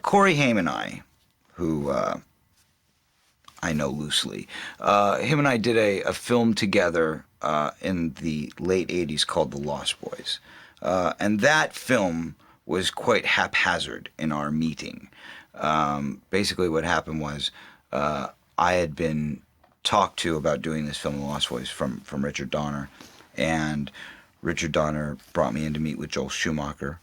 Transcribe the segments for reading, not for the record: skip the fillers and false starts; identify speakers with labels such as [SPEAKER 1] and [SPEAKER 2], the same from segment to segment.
[SPEAKER 1] Corey Haim and I, who I know loosely, him and I did a film together in the late 80s called The Lost Boys. And that film was quite haphazard in our meeting. Basically what happened was I had been talked to about doing this film, The Lost Boys, from Richard Donner. And Richard Donner brought me in to meet with Joel Schumacher.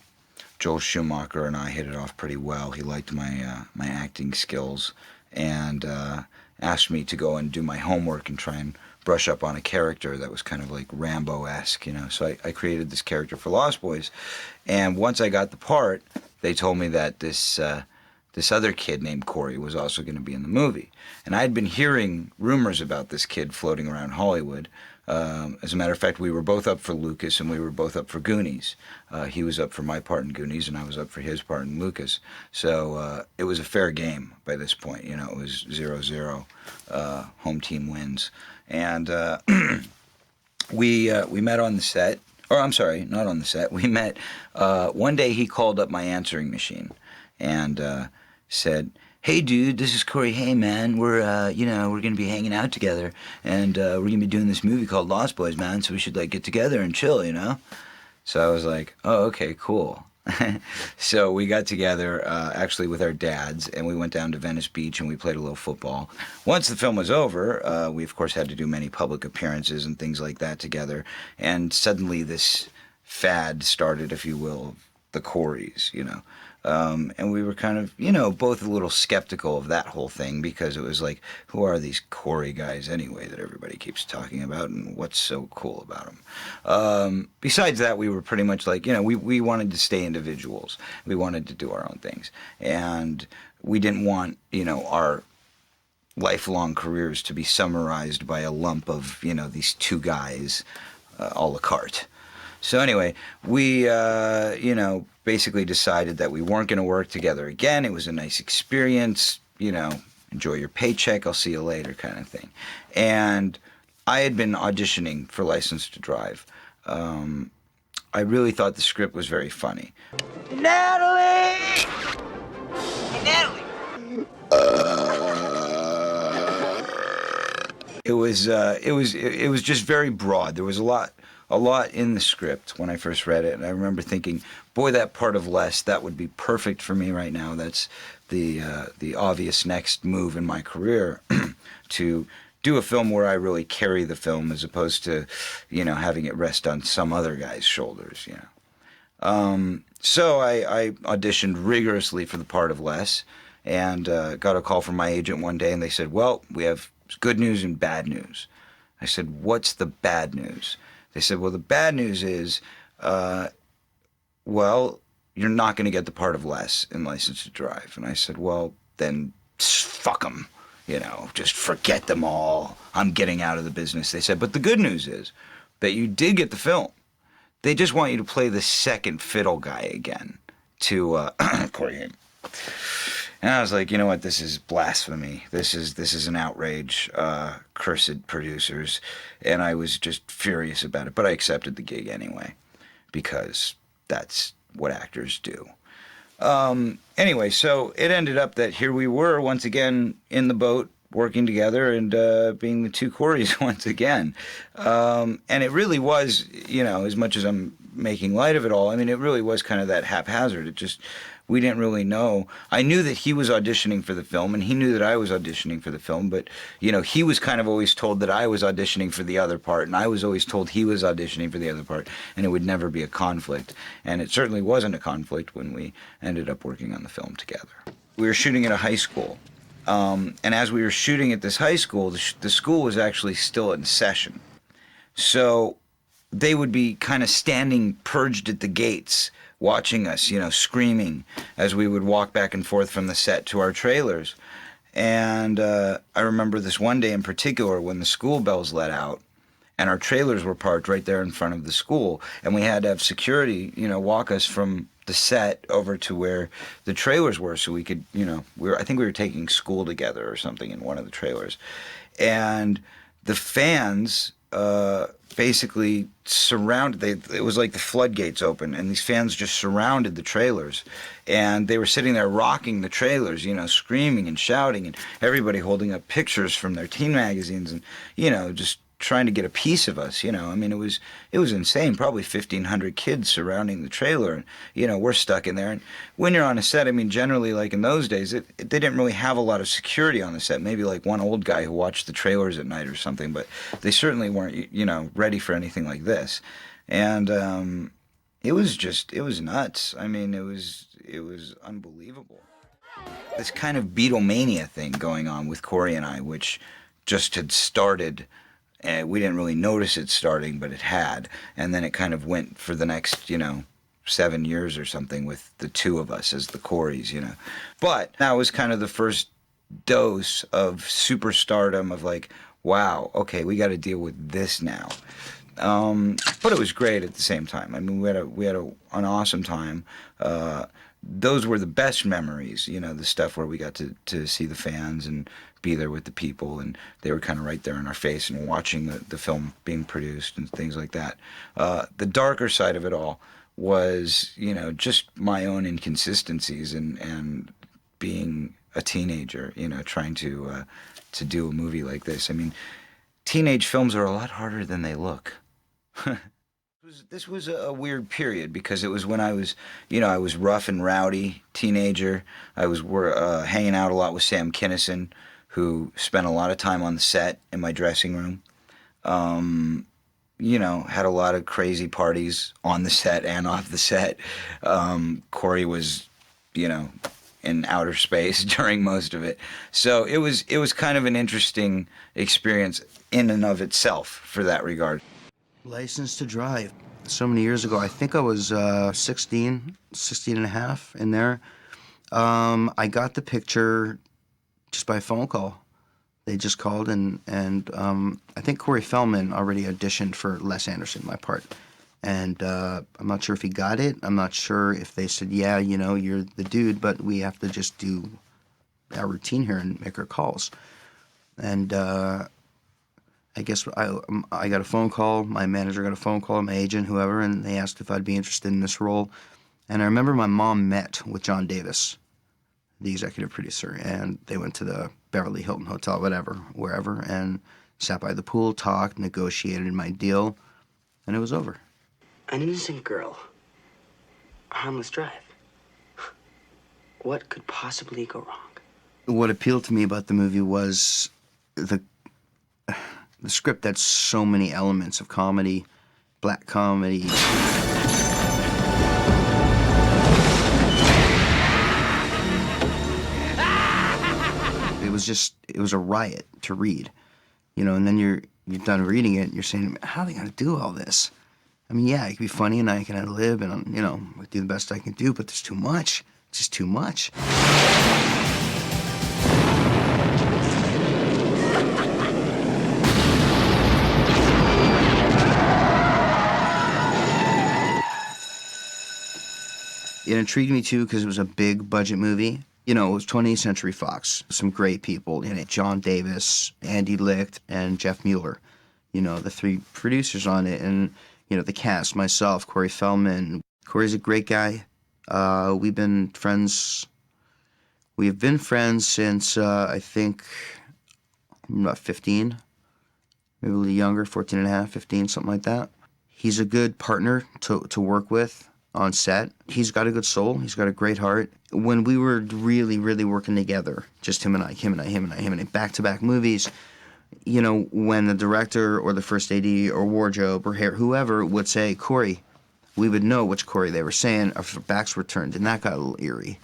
[SPEAKER 1] Joel Schumacher and I hit it off pretty well. He liked my my acting skills and asked me to go and do my homework and try and brush up on a character that was kind of like Rambo-esque, you know. So I created this character for Lost Boys, and once I got the part, they told me that this other kid named Corey was also going to be in the movie. And I had been hearing rumors about this kid floating around Hollywood. As a matter of fact, we were both up for Lucas and we were both up for Goonies. He was up for my part in Goonies and I was up for his part in Lucas. So it was a fair game by this point. You know, it was 0-0. Home team wins. And we met on the set. Or I'm sorry, not on the set. We met one day. He called up my answering machine and said, "Hey, dude, this is Corey Haim, man. We're we're gonna be hanging out together, and we're gonna be doing this movie called Lost Boys, man. So we should like get together and chill, you know." So I was like, "Oh, okay, cool." So we got together actually with our dads, and we went down to Venice Beach and we played a little football. Once the film was over, we of course had to do many public appearances and things like that together. And suddenly this fad started, if you will, the Coreys, you know. And we were kind of, you know, both a little skeptical of that whole thing because it was like, who are these Corey guys anyway that everybody keeps talking about and what's so cool about them? Besides that, we were pretty much like, you know, we wanted to stay individuals. We wanted to do our own things. And we didn't want, you know, our lifelong careers to be summarized by a lump of, you know, these two guys a la carte. So anyway, we, basically decided that we weren't going to work together again. It was a nice experience, you know, enjoy your paycheck, I'll see you later kind of thing. And I had been auditioning for License to Drive. I really thought the script was very funny. Natalie! Hey, Natalie! It was just very broad. There was a lot in the script when I first read it, and I remember thinking, boy, that part of Les, that would be perfect for me right now. That's the obvious next move in my career, to do a film where I really carry the film as opposed to, you know, having it rest on some other guy's shoulders, you know. So I auditioned rigorously for the part of Les, and got a call from my agent one day, and they said, well, we have good news and bad news. I said, what's the bad news? They said, well, the bad news is, well, you're not going to get the part of Les in License to Drive. And I said, well, then fuck them, you know, just forget them all. I'm getting out of the business. They said, but the good news is that you did get the film. They just want you to play the second fiddle guy again to Corey Haim. And I was like, you know what, this is blasphemy. This is an outrage, cursed producers. And I was just furious about it. But I accepted the gig anyway, because that's what actors do. Anyway, so it ended up that here we were once again in the boat, working together and being the two Coreys once again. And it really was, you know, as much as I'm making light of it all, I mean, it really was kind of that haphazard. It just... we didn't really know. I knew that he was auditioning for the film, and he knew that I was auditioning for the film, but, you know, he was kind of always told that I was auditioning for the other part, and I was always told he was auditioning for the other part, and it would never be a conflict. And it certainly wasn't a conflict when we ended up working on the film together. We were shooting at a high school, and as we were shooting at this high school, the school was actually still in session. So they would be kind of standing purged at the gates, watching us, you know, screaming as we would walk back and forth from the set to our trailers. And I remember this one day in particular when the school bells let out and our trailers were parked right there in front of the school, and we had to have security, you know, walk us from the set over to where the trailers were so we could, you know, I think we were taking school together or something in one of the trailers. And the fans basically surrounded. It was like the floodgates open, and these fans just surrounded the trailers, and they were sitting there rocking the trailers, screaming and shouting, and everybody holding up pictures from their teen magazines, and just trying to get a piece of us. I mean, it was insane. Probably 1,500 kids surrounding the trailer, and we're stuck in there. And when you're on a set, I mean, generally, like in those days, they didn't really have a lot of security on the set. Maybe like one old guy who watched the trailers at night or something, but they certainly weren't, ready for anything like this. And it was nuts. I mean, it was unbelievable. This kind of Beatlemania thing going on with Corey and I, which just had started. And we didn't really notice it starting, but it had. And then it kind of went for the next, 7 years or something with the two of us as the Coreys, But that was kind of the first dose of superstardom of like, wow, okay, we got to deal with this now. But it was great at the same time. I mean, we had an awesome time. Those were the best memories, the stuff where we got to see the fans and be there with the people, and they were kind of right there in our face and watching the film being produced and things like that. The darker side of it all was, just my own inconsistencies and being a teenager, trying to do a movie like this. I mean, teenage films are a lot harder than they look. This was a weird period because it was when I was, I was rough and rowdy teenager. I was hanging out a lot with Sam Kinison, who spent a lot of time on the set in my dressing room. Had a lot of crazy parties on the set and off the set. Corey was, in outer space during most of it. So it was kind of an interesting experience in and of itself for that regard.
[SPEAKER 2] License to drive. So many years ago, I think I was 16 and a half in there. I got the picture just by a phone call. They just called, and I think Corey Feldman already auditioned for Les Anderson, my part. And I'm not sure if he got it. I'm not sure if they said, yeah, you're the dude, but we have to just do our routine here and make our calls. And I guess I got a phone call, my manager got a phone call, my agent, whoever, and they asked if I'd be interested in this role. And I remember my mom met with John Davis, the executive producer, and they went to the Beverly Hilton Hotel, wherever, and sat by the pool, talked, negotiated my deal, and it was over.
[SPEAKER 3] An innocent girl. A harmless drive. What could possibly go wrong?
[SPEAKER 2] What appealed to me about the movie was the script had so many elements of comedy, black comedy. It was a riot to read, and then you're done reading it and you're saying, how are they gonna do all this? I mean, yeah, it can be funny and I can ad-lib and, do the best I can do, but there's too much. It's just too much. It intrigued me, too, because it was a big budget movie. It was 20th Century Fox. Some great people in it. John Davis, Andy Licht, and Jeff Mueller. The three producers on it. And, the cast, myself, Corey Feldman. Corey's a great guy. We've been friends since, I think, about 15. Maybe a little younger, 14 and a half, 15, something like that. He's a good partner to work with on set. He's got a good soul. He's got a great heart. When we were really, really working together, just him and I, back-to-back movies, when the director or the first AD or wardrobe or hair, whoever would say, Corey, we would know which Corey they were saying if our backs were turned, and that got a little eerie.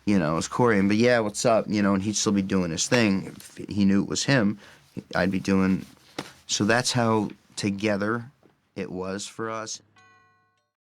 [SPEAKER 2] It was Corey, but yeah, what's up? And he'd still be doing his thing. If he knew it was him, I'd be doing. So that's how together it was for us.